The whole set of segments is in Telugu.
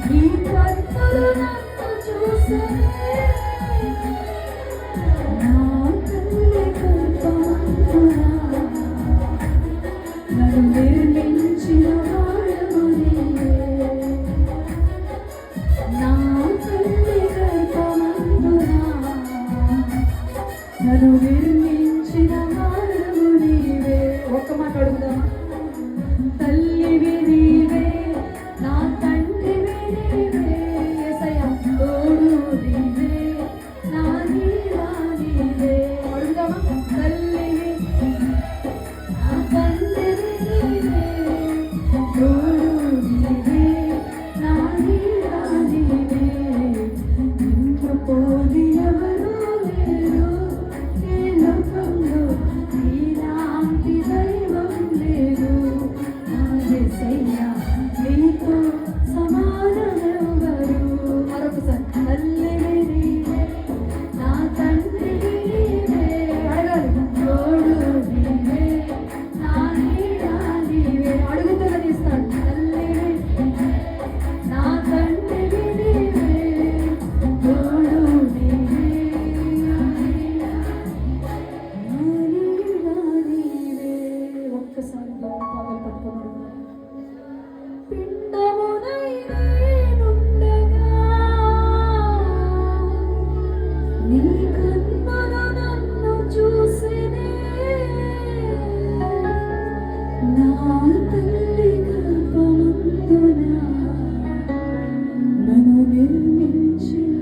నీ కన్నులు నన్ను చూసెనే నా తల్లి గర్భమందున నన్ను నిర్మించిన వాడవు నీవే నా తల్లి గర్భమందున నన్ను నిర్మించిన వాడవు నీవే. ఒక్క మాట అడుగుదామా? తల్లివి నీవే నా తండ్రివి నీవే యేసయ్యా తోడు నీవే నా నీడా నీవే. అడుగుదామా? తల్లివి నా తండ్రివి నీవే తోడు నీవే నా నీడా నీవే. నిన్ను పోలి ఎవరు లేరు ఈ లోకంలో నీలాంటి దైవం లేదు నా యేసయ్యా నీతో సమానమెవరు. మరొకసారి తల్లివి నీవే నా తండ్రివి నీవే అడగాలి తోడు నీవే నా నీడా నీవే. అడుగుతున్నది ఇస్తాడు. తల్లివి నా తండ్రివి నీవే తోడు నీవే నా నీడా నీవే. ఒక్కసారి దేవుని పాదాలు పట్టుకొని పిండమునై నేనుండగా నీ కన్నులు నన్ను చూసెనే నా తల్లి గర్భమందున నన్ను నిర్మించిన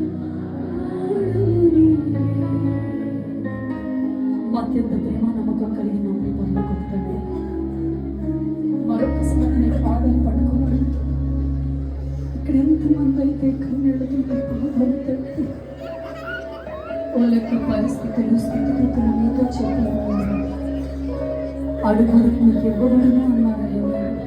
వాడవు నీవే. అత్యంత ప్రేమ నమ్మకం కలిగిన మా పరలోకపు తండ్రి, మరొకసారి నీ పాదాలు పట్టుకున్నాడు. ఇక్కడ ఎంతమంది అయితే కన్నీళ్ళతో నీ పాదాలు తట్టి వాళ్ళ యొక్క పరిస్థితులు స్థితిగతులు నీతో చెప్పారు. అడుగుడు నీకు ఇవ్వబడినా అన్నాడు.